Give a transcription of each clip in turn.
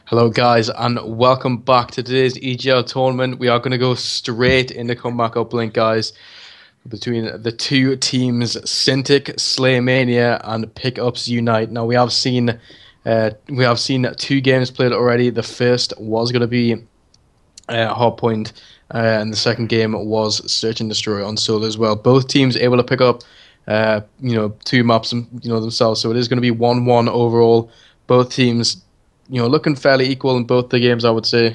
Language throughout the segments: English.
Hello guys and welcome back to today's EGL tournament. We are going to go straight into comeback uplink, guys, between the two teams Syntic, SlayMania and Pickups Unite. Now we have seen two games played already. The first was going to be Hardpoint, and the second game was Search and Destroy on solo as well. Both teams able to pick up two maps themselves, so it is going to be 1-1 overall. Both teams looking fairly equal in both the games, I would say.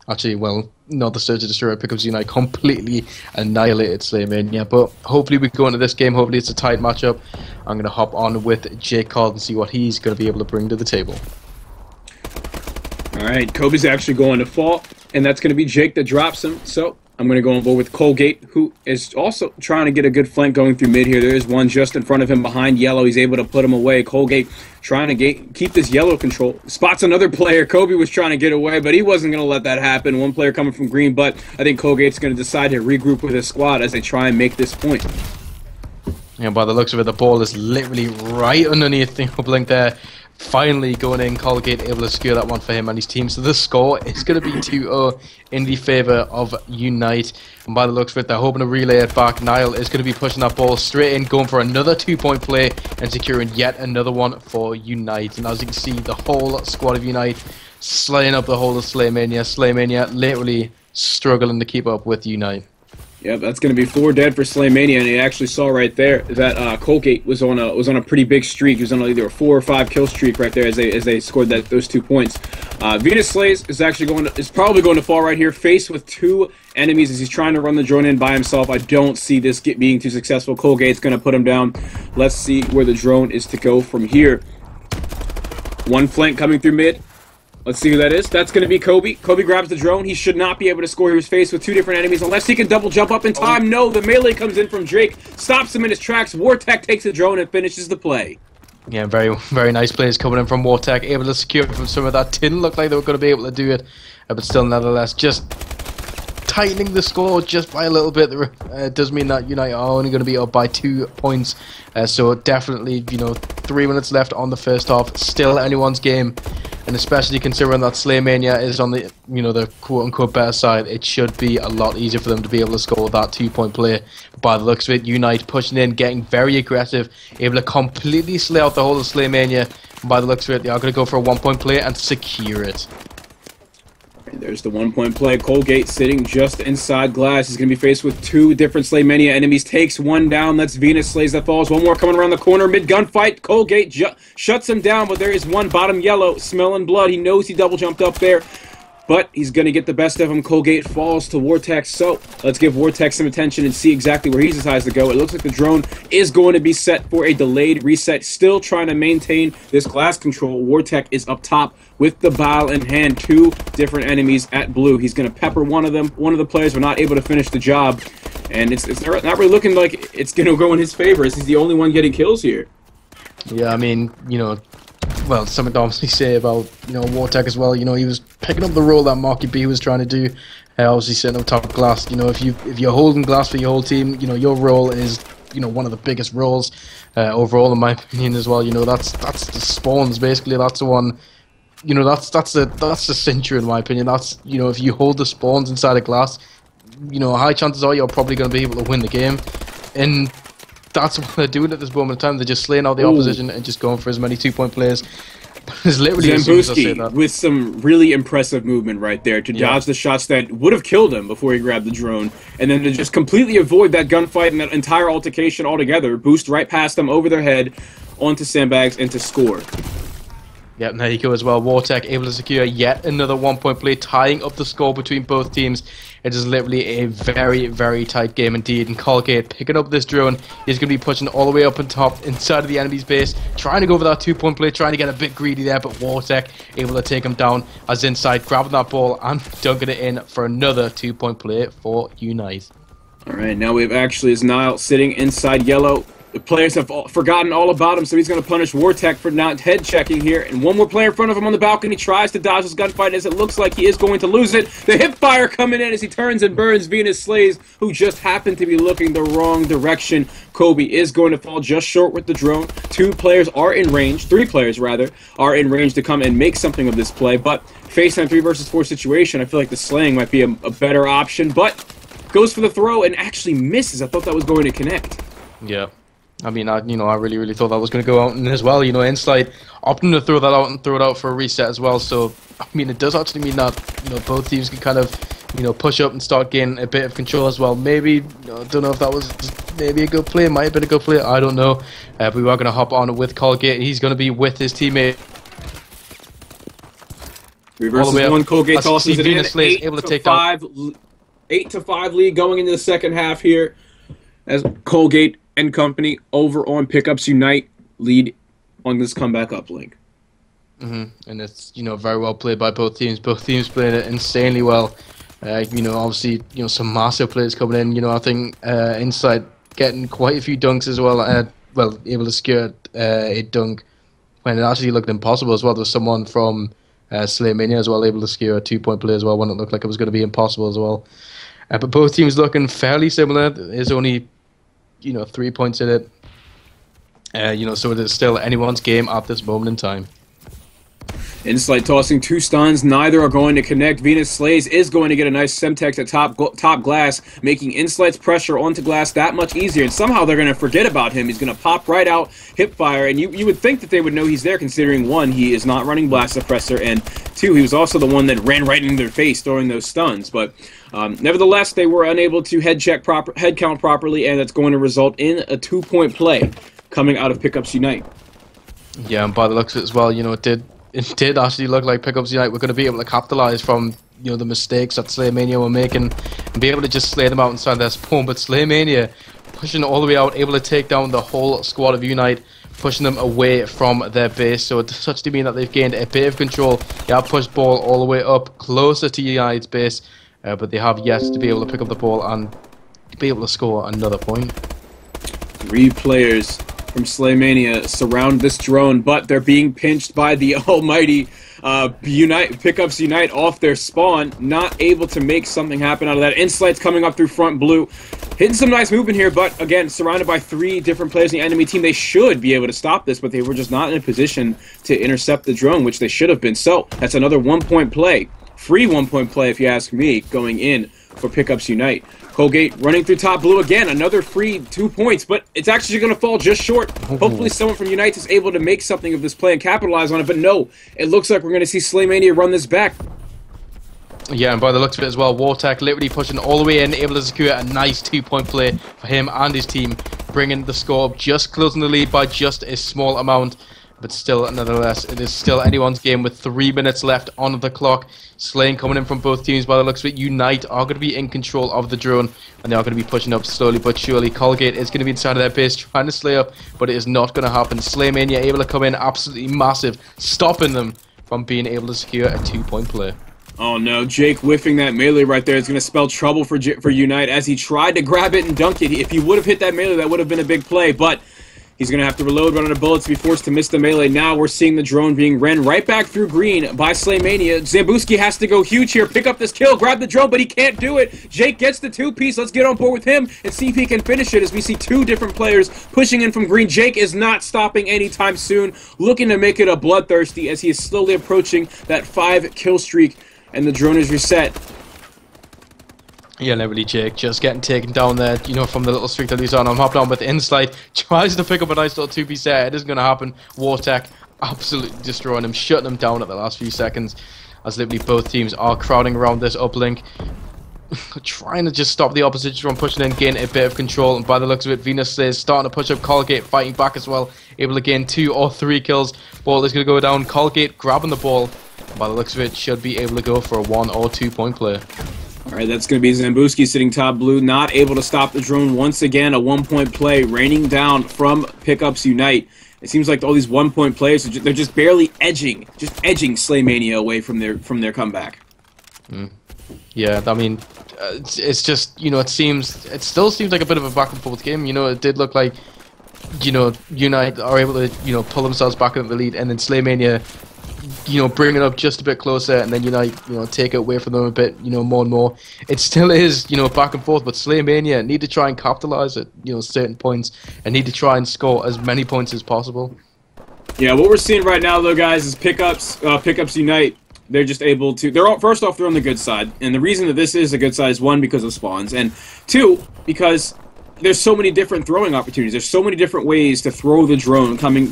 Actually, well, not the Search and Destroy. Pickups Unite completely annihilated SlayMania, but hopefully we go into this game. Hopefully it's a tight matchup. I'm going to hop on with Jake Card and see what he's going to be able to bring to the table. Alright, Kobe's actually going to fall, and that's going to be Jake that drops him. So I'm going to go on board with Colgate, who is also trying to get a good flank going through mid here. There is one just in front of him behind yellow. He's able to put him away. Colgate trying to keep this yellow control. Spots another player. Kobe was trying to get away, but he wasn't going to let that happen. One player coming from green, but I think Colgate's going to decide to regroup with his squad as they try and make this point. Yeah, by the looks of it, the ball is literally right underneath the uplink there. Finally going in, Colgate able to secure that one for him and his team. So the score is going to be 2-0 in the favour of Unite. And by the looks of it, they're hoping to relay it back. Niall is going to be pushing that ball straight in, going for another 2-point play and securing yet another one for Unite. And as you can see, the whole squad of Unite slaying up the whole of SlayMania. SlayMania literally struggling to keep up with Unite. Yep, that's going to be 4 dead for SlayMania, and you actually saw right there that Colgate was on a pretty big streak. He was on either a 4 or 5 kill streak right there as they scored those 2 points. Venus Slays is probably going to fall right here, faced with 2 enemies as he's trying to run the drone in by himself. I don't see this being too successful. Colgate's going to put him down. Let's see where the drone is to go from here. One flank coming through mid. Let's see who that is. That's going to be Kobe. Kobe grabs the drone. He should not be able to score. He was faced with 2 different enemies unless he can double jump up in time. No, the melee comes in from Drake, stops him in his tracks. Wartech takes the drone and finishes the play. Yeah, very, very nice plays coming in from Wartech, able to secure it from some of that. Didn't look like they were going to be able to do it, but still, nevertheless, just tightening the score just by a little bit. Does mean that Unite are only going to be up by 2 points. So definitely, 3 minutes left on the first half. Still anyone's game. And especially considering that SlayMania is on the, the quote-unquote better side, it should be a lot easier for them to be able to score that 2-point play. But by the looks of it, Unite pushing in, getting very aggressive, able to completely slay out the whole of SlayMania. And by the looks of it, they are going to go for a 1-point play and secure it. There's the 1-point play. Colgate sitting just inside glass. He's going to be faced with 2 different SlayMania enemies. Takes one down. That's Venus Slays that falls. One more coming around the corner. Mid-gunfight. Colgate shuts him down, but there is one bottom yellow smelling blood. He knows he double jumped up there, but he's going to get the best of him. Colgate falls to Wartech. So let's give Wartech some attention and see exactly where he decides to go. It looks like the drone is going to be set for a delayed reset. Still trying to maintain this glass control. Wartech is up top with the ball in hand. 2 different enemies at blue. He's going to pepper one of them. One of the players were not able to finish the job. And it's not really looking like it's going to go in his favor. He's the only one getting kills here. Yeah, I mean, well, something to obviously say about, Wartech as well. He was picking up the role that Marky B was trying to do. Obviously sitting up top glass. If you're holding glass for your whole team, your role is, one of the biggest roles overall, in my opinion, as well. That's the spawns, basically. That's the one. That's the cincher, in my opinion. That's, if you hold the spawns inside a glass, high chances are you're probably going to be able to win the game. And that's what they're doing at this moment in time. They're just slaying out the opposition and just going for as many 2-point plays. It's literally Zambuski with some really impressive movement right there to dodge the shots that would have killed him before he grabbed the drone, and then to just completely avoid that gunfight and that entire altercation altogether. Boost right past them, over their head, onto sandbags, and to score. Yep, and there you go as well. Wartech able to secure yet another 1-point play, tying up the score between both teams. It is literally a very, very tight game indeed. And Colgate picking up this drone. He's going to be pushing all the way up on top inside of the enemy's base, trying to go for that 2-point play, trying to get a bit greedy there, but Wartech able to take him down as inside, grabbing that ball and dunking it in for another 2-point play for Unite. Alright, now we have actually is Niall sitting inside yellow. The players have forgotten all about him, so he's going to punish Wartech for not head checking here. And one more player in front of him on the balcony tries to dodge this gunfight as it looks like he is going to lose it. The hip fire coming in as he turns and burns Venus Slays, who just happened to be looking the wrong direction. Kobe is going to fall just short with the drone. 2 players are in range, 3 players rather, are in range to come and make something of this play. But faced on a 3 versus 4 situation, I feel like the slaying might be a better option. But goes for the throw and actually misses. I thought that was going to connect. Yeah. I mean, I really thought that was going to go out and as well. Insight opting to throw that out and throw it out for a reset as well. So, I mean, it does actually mean that, both teams can kind of, push up and start gaining a bit of control as well. Maybe, I don't know if that was maybe a good play. Might have been a good play. I don't know. But we are going to hop on with Colgate. He's going to be with his teammate. 3 versus 1. Colgate tosses it in. Able to take down 8-5 lead going into the second half here as Colgate and company over on Pickups Unite lead on this comeback uplink. And it's very well played by both teams. Both teams playing it insanely well. Obviously some massive players coming in. I think Insight getting quite a few dunks as well. Able to secure a dunk when it actually looked impossible as well. There was someone from SlayMania as well able to secure a 2-point play as well when it looked like it was going to be impossible as well. But both teams looking fairly similar. There's only 3 points in it. So it is still anyone's game at this moment in time. Insight tossing 2 stuns. Neither are going to connect. Venus Slays is going to get a nice Semtex at top glass, making Insight's pressure onto glass that much easier. And somehow they're going to forget about him. He's going to pop right out, hip fire. And you would think that they would know he's there, considering 1, he is not running blast suppressor, and 2, he was also the one that ran right into their face throwing those stuns. But nevertheless, they were unable to head count properly, and that's going to result in a 2-point play coming out of Pickups Unite. Yeah, and by the looks of it as well, it did actually look like Pickups Unite were going to be able to capitalize from the mistakes that SlayMania were making and be able to just slay them out inside their spawn. But SlayMania pushing all the way out, able to take down the whole squad of Unite, pushing them away from their base. So it's such to mean that they've gained a bit of control. They have pushed ball all the way up closer to Unite's base, but they have yet to be able to pick up the ball and be able to score another point. 3 players from SlayMania surround this drone, but they're being pinched by the almighty Pickups Unite off their spawn, not able to make something happen out of that. Insight's coming up through front blue, hitting some nice movement here, but again, surrounded by 3 different players in the enemy team. They should be able to stop this, but they were just not in a position to intercept the drone, which they should have been. So that's another 1-point play, free 1-point play if you ask me, going in for Pickups Unite. Colgate running through top blue again, another free 2 points, but it's actually going to fall just short. Hopefully someone from Unite is able to make something of this play and capitalize on it, but no, it looks like we're going to see SlayMania run this back. Yeah, and by the looks of it as well, Wartech literally pushing all the way in, able to secure a nice 2-point play for him and his team, bringing the score up, just closing the lead by just a small amount. But still, nonetheless, it is still anyone's game with 3 minutes left on the clock. Slaying coming in from both teams by the looks of it. Unite are going to be in control of the drone, and they are going to be pushing up slowly but surely. Colgate is going to be inside of their base trying to slay up, but it is not going to happen. SlayMania able to come in absolutely massive, stopping them from being able to secure a 2-point play. Oh no, Jake whiffing that melee right there is going to spell trouble for Unite as he tried to grab it and dunk it. If he would have hit that melee, that would have been a big play, but he's going to have to reload, run out of bullets to be forced to miss the melee. Now we're seeing the drone being ran right back through green by SlayMania. Zambuski has to go huge here, pick up this kill, grab the drone, but he can't do it. Jake gets the 2-piece. Let's get on board with him and see if he can finish it as we see 2 different players pushing in from green. Jake is not stopping anytime soon, looking to make it a bloodthirsty as he is slowly approaching that 5-kill streak, and the drone is reset. Yeah, literally Jake just getting taken down there, from the little streak that he's on. I'm hopping on with Insight, tries to pick up a nice little 2-piece set. It isn't going to happen. Wartech absolutely destroying him, shutting him down at the last few seconds, as literally both teams are crowding around this uplink, trying to just stop the opposition from pushing in, gain a bit of control. And by the looks of it, Venus is starting to push up. Colgate fighting back as well, able to gain 2 or 3 kills. Ball is going to go down. Colgate grabbing the ball, and by the looks of it, should be able to go for a 1 or 2-point play. Alright, that's going to be Zambuski sitting top blue, not able to stop the drone once again. A 1-point play raining down from Pickups Unite. It seems like all these 1-point plays, they're just barely edging SlayMania away from their comeback. Yeah, I mean, it's just, it still seems like a bit of a back and forth game. It did look like Unite are able to, pull themselves back into the lead, and then SlayMania, bring it up just a bit closer, and then Unite, take it away from them a bit, more and more. It still is, back and forth, but SlayMania need to try and capitalize at, certain points, and need to try and score as many points as possible. Yeah, what we're seeing right now, though, guys, is pickups Unite. They're just able to. First off, they're on the good side, and the reason that this is a good side is, one, because of spawns, and two, because there's so many different throwing opportunities. There's so many different ways to throw the drone coming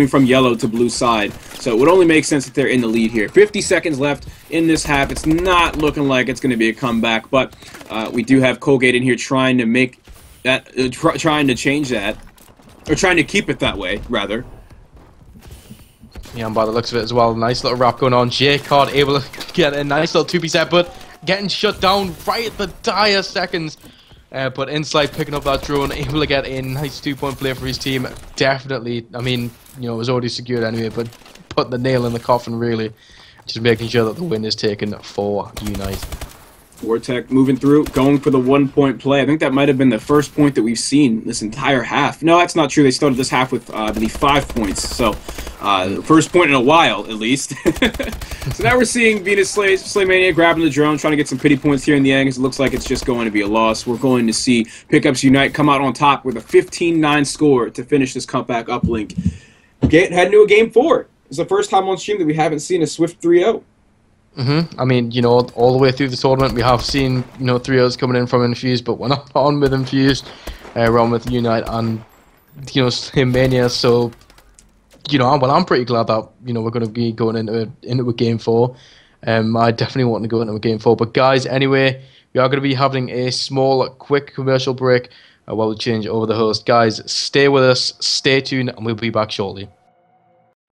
from yellow to blue side. So it would only make sense that they're in the lead here. 50 seconds left in this half. It's not looking like it's going to be a comeback, but we do have Colgate in here trying to make that, trying to change that, or trying to keep it that way, rather. Yeah, and by the looks of it as well, nice little wrap going on. J-Card able to get a nice little 2-piece set, but getting shut down right at the dire seconds. But Insight picking up that drone, able to get a nice 2-point play for his team. Definitely, I mean, it was already secured anyway, but put the nail in the coffin, really. Just making sure that the win is taken for Unite. Vortec moving through, going for the 1-point play. I think that might have been the first point that we've seen this entire half. No, that's not true. They started this half with, I believe, 5 points. So, first point in a while, at least. So now we're seeing SlayMania grabbing the drone, trying to get some pity points here in the end, because it looks like it's just going to be a loss. We're going to see Pickups Unite come out on top with a 15-9 score to finish this comeback uplink. Heading to a Game 4. It's the first time on stream that we haven't seen a Swift 3-0. I mean, all the way through the tournament, we have seen, 3-0s coming in from Infused, but we're not on with Infused. We're on with Unite and, SlayMania. So, I'm pretty glad that, we're going to be going into a Game 4. I definitely want to go into a Game 4. But guys, anyway, we are going to be having a small, quick commercial break while we change over the host. Guys, stay with us, stay tuned, and we'll be back shortly.